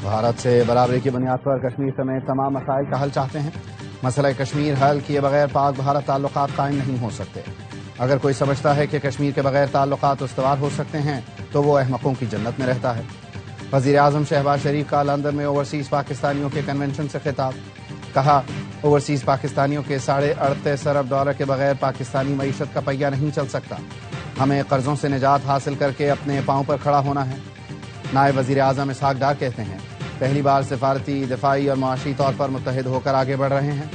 بھارت سے برابری کی بنیاد پر کشمیر سمیت تمام مسائل کا حل چاہتے ہیں۔ مسئلہ کشمیر حل کیے بغیر پاک بھارت تعلقات قائم نہیں ہو سکتے۔ اگر کوئی سمجھتا ہے کہ کشمیر کے بغیر تعلقات استوار ہو سکتے ہیں تو وہ احمقوں کی جنت میں رہتا ہے۔ وزیر اعظم شہباز شریف کا لندن میں اوورسیز پاکستانیوں کے کنونشن سے خطاب۔ کہا، اوورسیز پاکستانیوں کے $38.5 ارب کے بغیر پاکستانی معیشت کا پہیہ نہیں چل سکتا۔ ہمیں قرضوں سے نجات حاصل کر کے اپنے پاؤں پر کھڑا ہونا ہے۔ نائب وزیر اعظم اسحاق ڈار کہتے ہیں، پہلی بار سفارتی، دفاعی اور معاشی طور پر متحد ہو کر آگے بڑھ رہے ہیں۔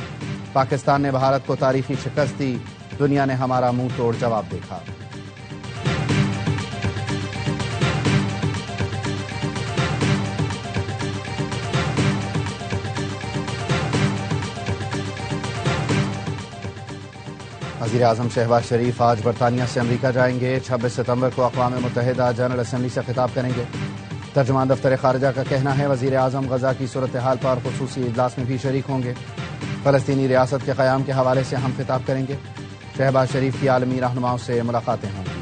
پاکستان نے بھارت کو تاریخی شکست دی، دنیا نے ہمارا منہ توڑ جواب دیکھا۔ وزیر اعظم شہباز شریف آج برطانیہ سے امریکہ جائیں گے۔ 26 ستمبر کو اقوام متحدہ جنرل اسمبلی سے خطاب کریں گے۔ ترجمان دفتر خارجہ کا کہنا ہے، وزیر اعظم غزہ کی صورتحال پر خصوصی اجلاس میں بھی شریک ہوں گے۔ فلسطینی ریاست کے قیام کے حوالے سے ہم خطاب کریں گے۔ شہباز شریف کی عالمی رہنماؤں سے ملاقاتیں ہوں گی۔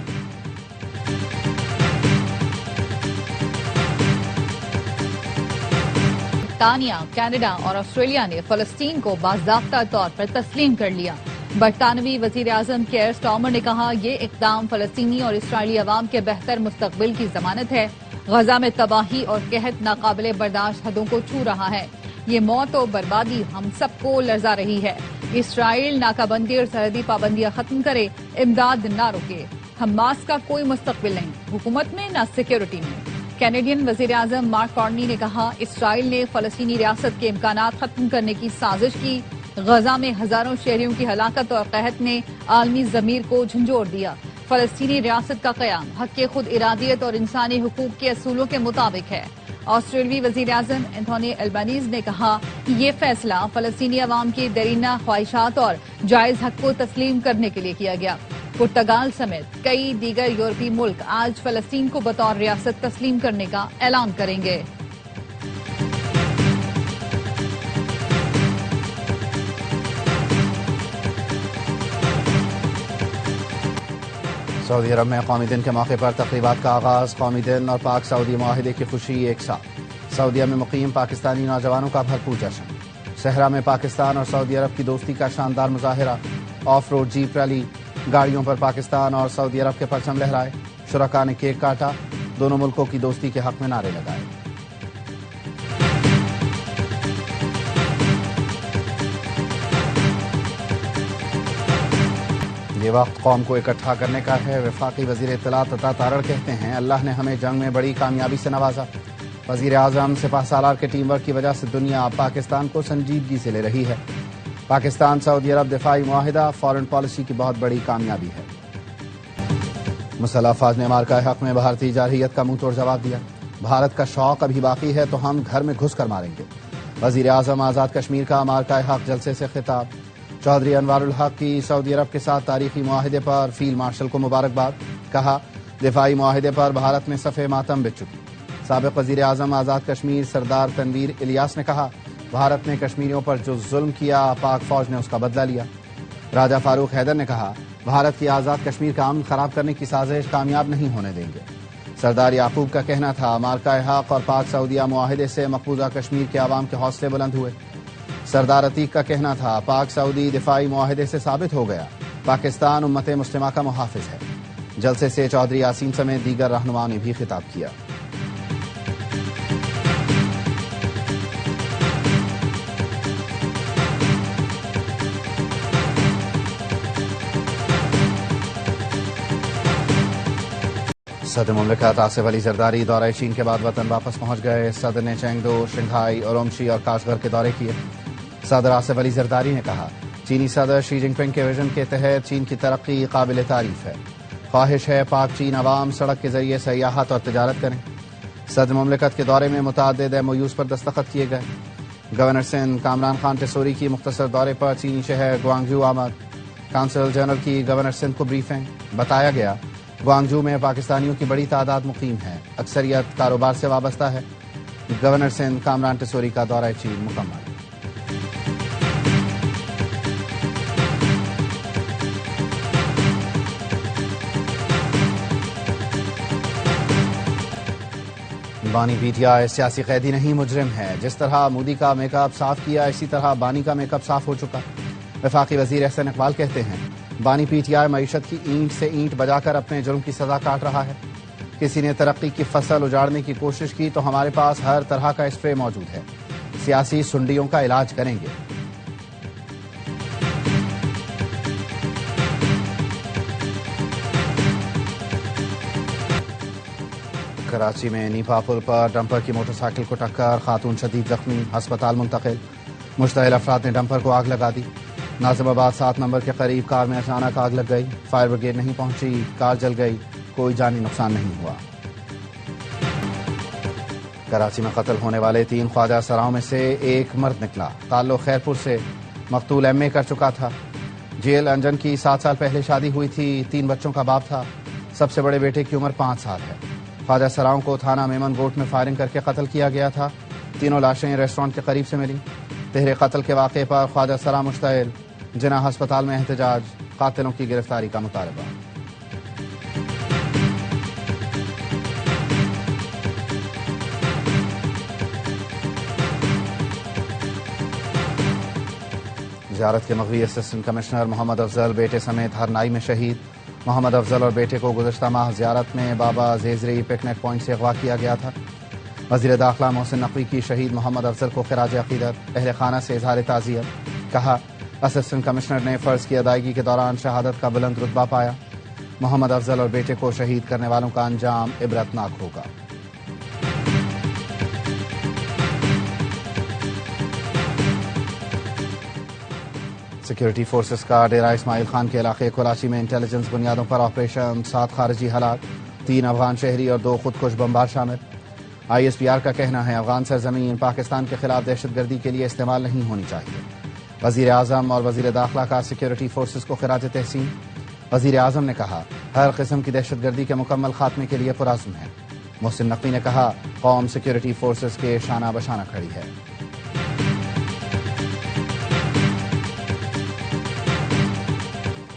برطانیہ، کینیڈا اور آسٹریلیا نے فلسطین کو باضابطہ طور پر تسلیم کر لیا۔ برطانوی وزیر اعظم کیئر سٹارمر نے کہا، یہ اقدام فلسطینی اور اسرائیلی عوام کے بہتر مستقبل کی ضمانت ہے۔ غزہ میں تباہی اور قحط ناقابل برداشت حدوں کو چھو رہا ہے۔ یہ موت و بربادی ہم سب کو لرزا رہی ہے۔ اسرائیل ناکہ بندی اور سرحدی پابندیاں ختم کرے، امداد نہ روکے۔ حماس کا کوئی مستقبل نہیں، حکومت میں نہ سیکیورٹی میں۔ کینیڈین وزیر اعظم مارک کارنی نے کہا، اسرائیل نے فلسطینی ریاست کے امکانات ختم کرنے کی سازش کی۔ غزہ میں ہزاروں شہریوں کی ہلاکت اور قحط نے عالمی ضمیر کو جھنجھوڑ دیا۔ فلسطینی ریاست کا قیام حق خود ارادیت اور انسانی حقوق کے اصولوں کے مطابق ہے۔ آسٹریلوی وزیر اعظم اینتھونی البنیز نے کہا، یہ فیصلہ فلسطینی عوام کی دیرینہ خواہشات اور جائز حق کو تسلیم کرنے کے لیے کیا گیا۔ پرتگال سمیت کئی دیگر یورپی ملک آج فلسطین کو بطور ریاست تسلیم کرنے کا اعلان کریں گے۔ سعودی عرب میں قومی دن کے موقع پر تقریبات کا آغاز۔ قومی دن اور پاک سعودی معاہدے کی خوشی ایک ساتھ۔ سعودیہ میں مقیم پاکستانی نوجوانوں کا بھرپور جشن۔ صحرا میں پاکستان اور سعودی عرب کی دوستی کا شاندار مظاہرہ۔ آف روڈ جیپ ریلی، گاڑیوں پر پاکستان اور سعودی عرب کے پرچم لہرائے۔ شرکاء نے کیک کاٹا، دونوں ملکوں کی دوستی کے حق میں نعرے لگائے۔ یہ وقت قوم کو اکٹھا کرنے کا ہے۔ وفاقی وزیر اطلاعات عطا تارڑ کہتے ہیں، اللہ نے ہمیں جنگ میں بڑی کامیابی سے نوازا۔ وزیر اعظم، سپہ سالار کے ٹیم ورک کی وجہ سے دنیا پاکستان کو سنجیدگی سے لے رہی ہے۔ پاکستان سعودی عرب دفاعی معاہدہ فارن پالیسی کی بہت بڑی کامیابی ہے۔ مسلح افواج نے مارکہ حق میں بھارتی جارحیت کا منہ توڑ جواب دیا۔ بھارت کا شوق ابھی باقی ہے تو ہم گھر میں گھس کر ماریں گے۔ وزیر اعظم آزاد کشمیر کا مارکہ حق جلسے سے خطاب۔ چودھری انوار الحق کی سعودی عرب کے ساتھ تاریخی معاہدے پر فیلڈ مارشل کو مبارکباد۔ کہا، دفاعی معاہدے پر بھارت میں صف ماتم بچھ چکی۔ سابق وزیر اعظم آزاد کشمیر سردار تنویر الیاس نے کہا، بھارت نے کشمیریوں پر جو ظلم کیا، پاک فوج نے اس کا بدلہ لیا۔ راجہ فاروق حیدر نے کہا، بھارت کی آزاد کشمیر کا امن خراب کرنے کی سازش کامیاب نہیں ہونے دیں گے۔ سردار یعقوب کا کہنا تھا، مارکہ حق اور پاک سعودیہ معاہدے سے مقبوضہ کشمیر کے عوام کے حوصلے بلند ہوئے۔ سردار عتیق کا کہنا تھا، پاک سعودی دفاعی معاہدے سے ثابت ہو گیا، پاکستان امت مسلمہ کا محافظ ہے۔ جلسے سے چودھری یاسین سمیت دیگر رہنماؤں نے بھی خطاب کیا۔ صدر مملکت آصف علی زرداری دورہ چین کے بعد وطن واپس پہنچ گئے۔ صدر نے چینگدو، شنگھائی، اورومچی اور کاشغر کے دورے کیے۔ صدر آصف علی زرداری نے کہا، چینی صدر شی جن پنگ کے وژن کے تحت چین کی ترقی قابل تعریف ہے۔ خواہش ہے پاک چین عوام سڑک کے ذریعے سیاحت اور تجارت کریں۔ صدر مملکت کے دورے میں متعدد MOUs پر دستخط کیے گئے۔ گورنر سندھ کامران خان ٹیسوری کی مختصر دورے پر چینی شہر گوانگژو آمد۔ کونسل جنرل کی گورنر سندھ کو بریفنگ۔ بتایا گیا، گوانگژو میں پاکستانیوں کی بڑی تعداد مقیم ہے، اکثریت کاروبار سے وابستہ ہے۔ گورنر سندھ کامران ٹیسوری کا دورہ چین مکمل۔ بانی پی ٹی آئی سیاسی قیدی نہیں مجرم ہے، جس طرح مودی کا میک اپ صاف کیا اسی طرح بانی کا میک اپ صاف ہو چکا۔ وفاقی وزیر احسن اقبال کہتے ہیں بانی پی ٹی آئی معیشت کی اینٹ سے اینٹ بجا کر اپنے جرم کی سزا کاٹ رہا ہے۔ کسی نے ترقی کی فصل اجاڑنے کی کوشش کی تو ہمارے پاس ہر طرح کا اسپرے موجود ہے، سیاسی سنڈیوں کا علاج کریں گے۔ کراچی میں نیپا پل پر ڈمپر کی موٹر سائیکل کو ٹکر، خاتون شدید زخمی، ہسپتال منتقل۔ مشتعل افراد نے ڈمپر کو آگ لگا دی۔ ناظم آباد 7 نمبر کے قریب کار میں اچانک آگ لگ گئی، فائر بریگیڈ نہیں پہنچی، کار جل گئی، کوئی جانی نقصان نہیں ہوا۔ کراچی میں قتل ہونے والے 3 خواجہ سراؤں میں سے ایک مرد نکلا، تعلق خیرپور سے، مقتول ایم اے کر چکا تھا۔ جیل انجن کی 7 سال پہلے شادی ہوئی تھی، 3 بچوں کا باپ تھا، سب سے بڑے بیٹے کی عمر 5 سال ہے۔ خواجہ سراؤں کو تھانہ میمن گوٹ میں فائرنگ کر کے قتل کیا گیا تھا، تینوں لاشیں ریسٹورانٹ کے قریب سے ملی۔ تہرے قتل کے واقعے پر خواجہ سراؤں مشتعل، جناح ہسپتال میں احتجاج، قاتلوں کی گرفتاری کا مطالبہ۔ زیارت کے مغوی اسسٹنٹ کمشنر محمد افضل بیٹے سمیت ہرنائی میں شہید۔ محمد افضل اور بیٹے کو گزشتہ ماہ زیارت میں بابا زیزری پکنک پوائنٹ سے اغوا کیا گیا تھا۔ وزیر داخلہ محسن نقوی کی شہید محمد افضل کو خراج عقیدت، اہل خانہ سے اظہار تعزیت۔ کہا اسسٹنٹ کمشنر نے فرض کی ادائیگی کے دوران شہادت کا بلند رتبہ پایا۔ محمد افضل اور بیٹے کو شہید کرنے والوں کا انجام عبرتناک ہوگا۔ سیکورٹی فورسز کا ڈیرہ اسماعیل خان کے علاقے کراچی میں انٹیلیجنس بنیادوں پر آپریشن، 7 خارجی ہلاک، 3 افغان شہری اور 2 خودکش بمبار شامل۔ آئی ایس پی آر کا کہنا ہے افغان سرزمین پاکستان کے خلاف دہشت گردی کے لیے استعمال نہیں ہونی چاہیے۔ وزیر اعظم اور وزیر داخلہ کا سیکورٹی فورسز کو خراج تحسین۔ وزیر اعظم نے کہا ہر قسم کی دہشت گردی کے مکمل خاتمے کے لیے پرعزم ہے۔ محسن نقوی نے کہا قوم سیکورٹی فورسز کے شانہ بشانہ کھڑی ہے۔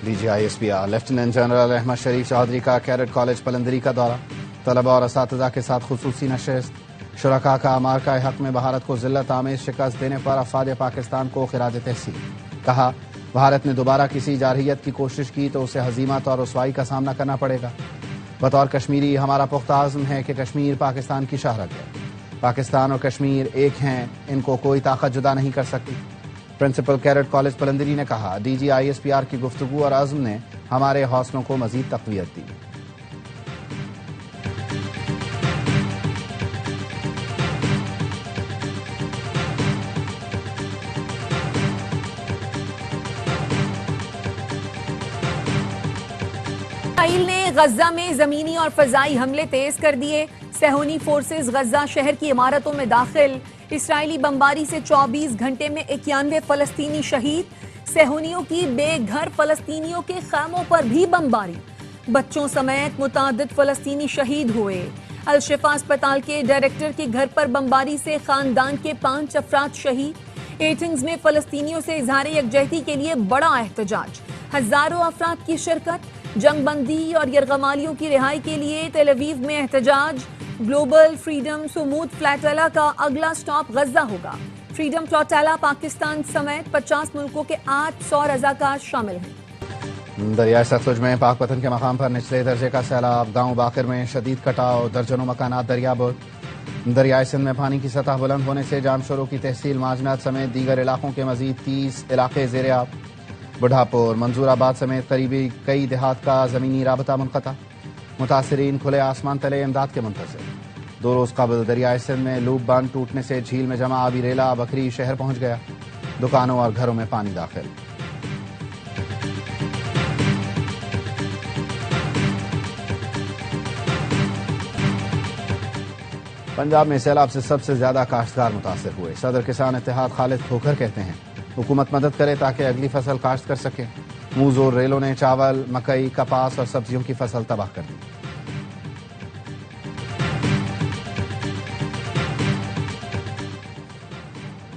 D G I S P R lieutenant general Ahmed Sharif Chaudhry کا کیڈٹ کالج پلندری کا دورہ، طلباء اور اساتذہ کے ساتھ خصوصی نشست۔ شرکاء کا امارکہ حق میں بھارت کو ذلت آمیز شکست دینے پر افواج پاکستان کو خراج تحسین۔ کہا بھارت نے دوبارہ کسی جارحیت کی کوشش کی تو اسے ہزیمت اور رسوائی کا سامنا کرنا پڑے گا۔ بطور کشمیری ہمارا پختہ عزم ہے کہ کشمیر پاکستان کی شاہراہ ہے۔ پاکستان اور کشمیر ایک ہیں، ان کو کوئی طاقت جدا نہیں کر سکتی۔ پرنسپل کیڈٹ کالج پلندری نے کہا D G I S P R کی گفتگو اور عزم نے ہمارے حوصلوں کو مزید تقویت دی۔ اسرائیل نے غزہ میں زمینی اور فضائی حملے تیز کر دیے۔ صہیونی فورسز غزہ شہر کی عمارتوں میں داخل، اسرائیلی بمباری سے 24 گھنٹے میں 91 فلسطینی شہید۔ صہیونیوں کی بے گھر فلسطینیوں کے خیموں پر بھی بمباری، بچوں سمیت متعدد فلسطینی شہید ہوئے۔ الشفا اسپتال کے ڈائریکٹر کے گھر پر بمباری سے خاندان کے 5 افراد شہید۔ ایٹنگز میں فلسطینیوں سے اظہار یکجہتی کے لیے بڑا احتجاج، ہزاروں افراد کی شرکت۔ جنگ بندی اور یرغمالیوں کی رہائی کے لیے تل اویو میں احتجاج۔ گلوبل فریڈم سمود فلیٹیلا کا اگلا سٹاپ غزہ ہوگا۔ فریڈم فلیٹیلا پاکستان سمیت 50 ملکوں کے 800 رضاکار شامل ہیں۔ دریائے ستلج میں پاک پتن کے مقام پر نچلے درجے کا سیلاب، گاؤں باقر میں شدید کٹاؤ، درجنوں مکانات دریابرد۔ دریائے سندھ میں پانی کی سطح بلند ہونے سے جامشورو کی تحصیل ماجنات سمیت دیگر علاقوں کے مزید 30 علاقے زیر آب۔ بڑھاپور، منظور آباد سمیت قریبی کئی دیہات کا زمینی رابطہ منقطع، متاثرین کھلے آسمان تلے امداد کے منتظر۔ 2 روز قبل دریائے سندھ میں لوپ بند ٹوٹنے سے جھیل میں جمع آبی ریلا بکری شہر پہنچ گیا، دکانوں اور گھروں میں پانی داخل۔ پنجاب میں سیلاب سے سب سے زیادہ کاشتکار متاثر ہوئے۔ صدر کسان اتحاد خالد کھوکھر کہتے ہیں حکومت مدد کرے تاکہ اگلی فصل کاشت کر سکے۔ منہ زور ریلوں نے چاول، مکئی، کپاس اور سبزیوں کی فصل تباہ کر دی۔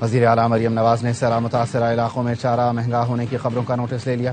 وزیر اعلیٰ مریم نواز نے سیلاب متاثرہ علاقوں میں چارہ مہنگا ہونے کی خبروں کا نوٹس لے لیا۔